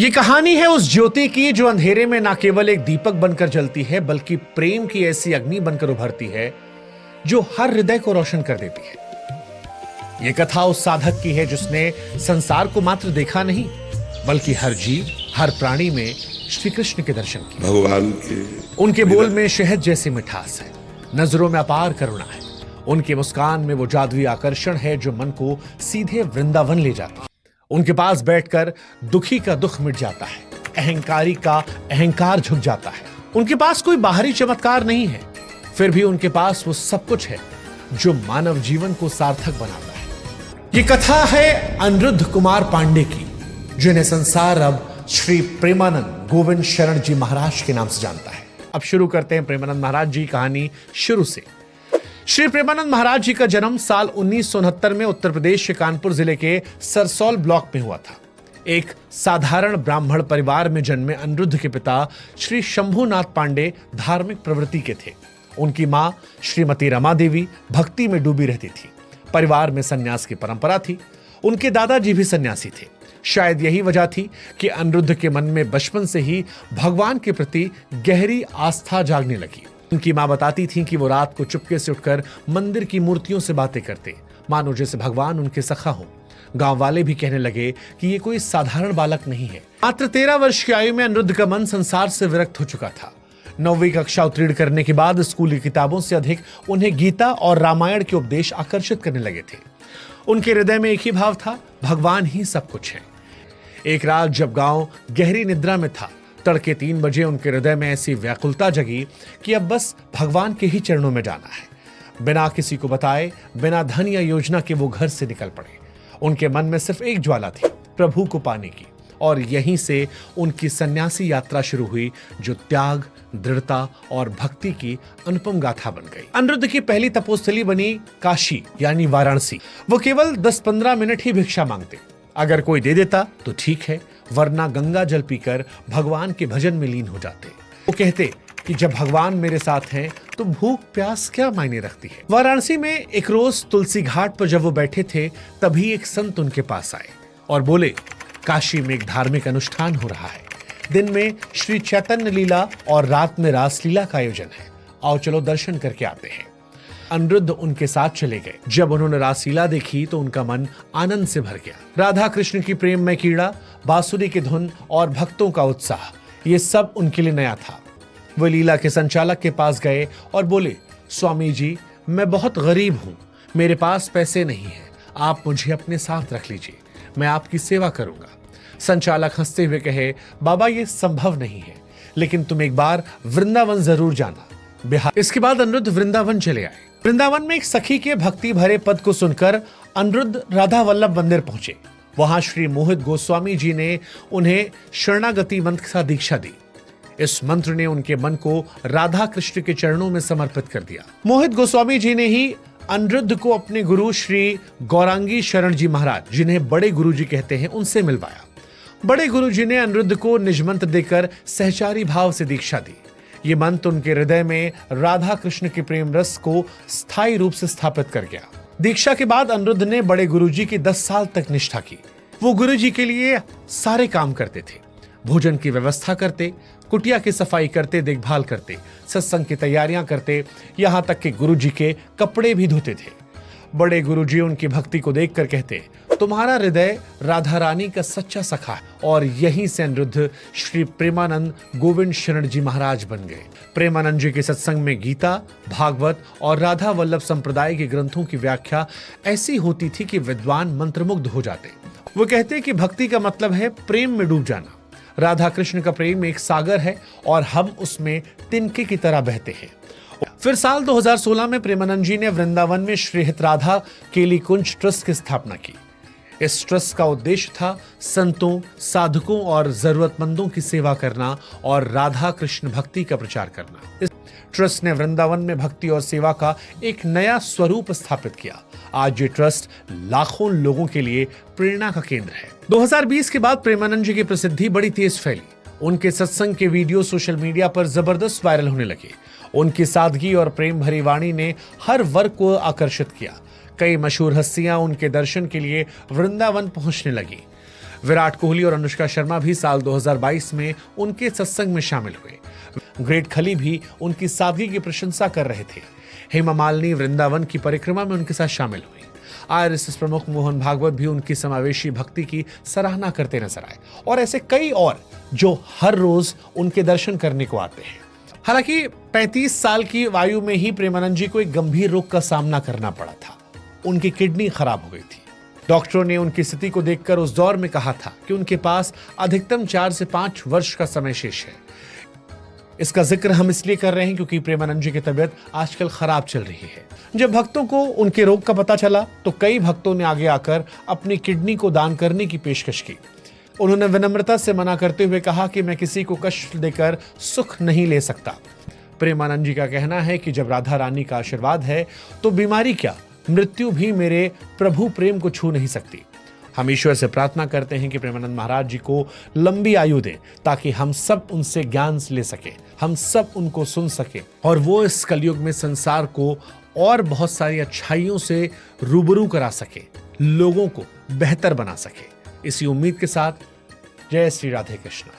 ये कहानी है उस ज्योति की जो अंधेरे में ना केवल एक दीपक बनकर जलती है बल्कि प्रेम की ऐसी अग्नि बनकर उभरती है जो हर हृदय को रोशन कर देती है। ये कथा उस साधक की है जिसने संसार को मात्र देखा नहीं बल्कि हर जीव हर प्राणी में श्री कृष्ण के दर्शन किए। भगवान के उनके बोल में शहद जैसी मिठास है, नजरों में अपार करुणा है, उनकी मुस्कान में वो जादुई आकर्षण है जो मन को सीधे वृंदावन ले जाता है। उनके पास बैठकर दुखी का दुख मिट जाता है, अहंकारी का अहंकार झुक जाता है। उनके पास कोई बाहरी चमत्कार नहीं है, फिर भी उनके पास वो सब कुछ है जो मानव जीवन को सार्थक बनाता है। ये कथा है अनिरुद्ध कुमार पांडे की, जिन्हें संसार अब श्री प्रेमानंद गोविंद शरण जी महाराज के नाम से जानता है। अब शुरू करते हैं प्रेमानंद महाराज जी कहानी शुरू से। श्री प्रेमानंद महाराज जी का जन्म साल 1969 में उत्तर प्रदेश के कानपुर जिले के सरसौल ब्लॉक में हुआ था। एक साधारण ब्राह्मण परिवार में जन्मे अनिरुद्ध के पिता श्री शंभुनाथ पांडे धार्मिक प्रवृत्ति के थे। उनकी मां श्रीमती रमा देवी भक्ति में डूबी रहती थी। परिवार में सन्यास की परंपरा थी। उनके दादाजी भी सन्यासी थे। शायद यही वजह थी कि अनिरुद्ध के मन में बचपन से ही भगवान के प्रति गहरी आस्था जागने लगी। उनकी मां बताती थीं कि वो रात को चुपके से उठकर मंदिर की मूर्तियों से बातें करते, मानो जैसे भगवान उनके सखा हो। गांव वाले भी कहने लगे कि ये कोई साधारण बालक नहीं है। मात्र 13 वर्ष की आयु में अनिरुद्ध का मन संसार से विरक्त हो चुका था। 9वीं कक्षा उत्तीर्ण करने के बाद स्कूली किताबों से अधिक उन्हें गीता और रामायण के उपदेश आकर्षित करने लगे थे। उनके हृदय में एक ही भाव था, भगवान ही सब कुछ है। एक रात जब गांव गहरी निद्रा में था, तड़के 3 बजे उनके हृदय में ऐसी व्याकुलता जगी कि अब बस भगवान के ही चरणों में जाना है। बिना किसी को बताए, बिना धन या योजना के वो घर से निकल पड़े। उनके मन में सिर्फ एक ज्वाला थी, प्रभु को पाने की, और यहीं से उनकी सन्यासी यात्रा शुरू हुई जो त्याग, दृढ़ता और भक्ति की अनुपम गाथा बन गई। अनिरुद्ध की पहली तपोस्थली बनी काशी यानी वाराणसी। वो केवल 10-15 मिनट ही भिक्षा मांगते। अगर कोई दे देता तो ठीक है, वरना गंगा जल पीकर भगवान के भजन में लीन हो जाते। वो कहते कि जब भगवान मेरे साथ हैं तो भूख प्यास क्या मायने रखती है। वाराणसी में एक रोज तुलसी घाट पर जब वो बैठे थे तभी एक संत उनके पास आए और बोले, काशी में एक धार्मिक अनुष्ठान हो रहा है। दिन में श्री चैतन्य लीला और रात में रासलीला का आयोजन है। आओ चलो दर्शन करके आते हैं। अनिरुद्ध उनके साथ चले गए। जब उन्होंने रासलीला देखी तो उनका मन आनंद से भर गया। राधा कृष्ण की प्रेम में कीड़ा, बांसुरी की धुन और भक्तों का उत्साह, ये सब उनके लिए नया था। वो लीला के संचालक के पास गए और बोले, स्वामी जी, मैं बहुत गरीब हूँ, मेरे पास पैसे नहीं है, आप मुझे अपने साथ रख लीजिए, मैं आपकी सेवा करूंगा। संचालक हंसते हुए कहे, बाबा ये संभव नहीं है, लेकिन तुम एक बार वृंदावन जरूर जाना, बिहार। इसके बाद अनिरुद्ध वृंदावन चले आए। वृंदावन में एक सखी के भक्ति भरे पद को सुनकर अनिरुद्ध राधा वल्लभ मंदिर पहुंचे। वहां श्री मोहित गोस्वामी जी ने उन्हें शरणागति मंत्र का दीक्षा दी। इस मंत्र ने उनके मन को राधा कृष्ण के चरणों में समर्पित कर दिया। मोहित गोस्वामी जी ने ही अनिरुद्ध को अपने गुरु श्री गौरांगी शरण जी महाराज, जिन्हें बड़े गुरु जी कहते हैं, उनसे मिलवाया। बड़े गुरु जी ने अनिरुद्ध को निज मंत्र देकर सहचारी भाव से दीक्षा दी। ये मंत्र उनके हृदय में राधा कृष्ण के प्रेम रस को स्थायी रूप से स्थापित कर गया। दीक्षा के बाद अनिरुद्ध ने बड़े गुरुजी की 10 साल तक निष्ठा की। वो गुरुजी के लिए सारे काम करते थे, भोजन की व्यवस्था करते, कुटिया की सफाई करते, देखभाल करते, सत्संग की तैयारियां करते, यहाँ तक कि गुरुजी के कपड़े भी धोते थे। बड़े गुरुजी उनकी भक्ति को देखकर कहते, तुम्हारा हृदय राधा रानी का सच्चा सखा है। और यहीं से अनिरुद्ध श्री प्रेमानंद गोविंद शरण जी महाराज बन गए। प्रेमानंद जी के सत्संग में गीता, भागवत और राधा वल्लभ संप्रदाय के ग्रंथों की व्याख्या ऐसी होती थी कि विद्वान मंत्रमुग्ध हो जाते। वो कहते कि भक्ति का मतलब है प्रेम में डूब जाना। राधा कृष्ण का प्रेम एक सागर है और हम उसमें तिनके की तरह बहते हैं। फिर साल 2016 में प्रेमानंद जी ने वृंदावन में श्री हित राधा केली कुंज ट्रस्ट की स्थापना की। इस ट्रस्ट का उद्देश्य था संतों, साधकों और जरूरतमंदों की सेवा करना और राधा कृष्ण भक्ति का प्रचार करना। इस ट्रस्ट ने वृंदावन में भक्ति और सेवा का एक नया स्वरूप स्थापित किया। आज ये ट्रस्ट लाखों लोगों के लिए प्रेरणा का केंद्र है। 2020 के बाद प्रेमानंद जी की प्रसिद्धि बड़ी तेज फैली। उनके सत्संग के वीडियो सोशल मीडिया पर जबरदस्त वायरल होने लगे। उनकी सादगी और प्रेम भरी वाणी ने हर वर्ग को आकर्षित किया। कई मशहूर हस्तियां उनके दर्शन के लिए वृंदावन पहुंचने लगी। विराट कोहली और अनुष्का शर्मा भी साल 2022 में उनके सत्संग में शामिल हुए। ग्रेट खली भी उनकी सादगी की प्रशंसा कर रहे थे। हेमा मालिनी वृंदावन की परिक्रमा में उनके साथ शामिल हुई। आरएसएस प्रमुख मोहन भागवत भी उनकी समावेशी भक्ति की सराहना करते नजर आए, और ऐसे कई और जो हर रोज उनके दर्शन करने को आते हैं। हालांकि 35 साल की आयु में ही प्रेमानंद जी को एक गंभीर रोग का सामना करना पड़ा था। उनकी किडनी खराब हो गई थी। डॉक्टरों ने उनकी स्थिति को देखकर उस दौर में कहा था कि उनके पास अधिकतम 4 से 5 वर्ष का समय शेष है। इसका जिक्र हम इसलिए कर रहे हैं क्योंकि प्रेमानंद जी की तबीयत आजकल खराब चल रही है। जब भक्तों को उनके रोग का पता चला तो कई भक्तों ने आगे आकर अपनी किडनी को दान करने की पेशकश की। उन्होंने विनम्रता से मना करते हुए कहा कि मैं किसी को कष्ट देकर सुख नहीं ले सकता। प्रेमानंद जी का कहना है कि जब राधा रानी का आशीर्वाद है तो बीमारी क्या, मृत्यु भी मेरे प्रभु प्रेम को छू नहीं सकती। हम ईश्वर से प्रार्थना करते हैं कि प्रेमानंद महाराज जी को लंबी आयु दे, ताकि हम सब उनसे ज्ञान ले सके, हम सब उनको सुन सके, और वो इस कलयुग में संसार को और बहुत सारी अच्छाइयों से रूबरू करा सके, लोगों को बेहतर बना सके। इसी उम्मीद के साथ जय श्री राधे कृष्ण।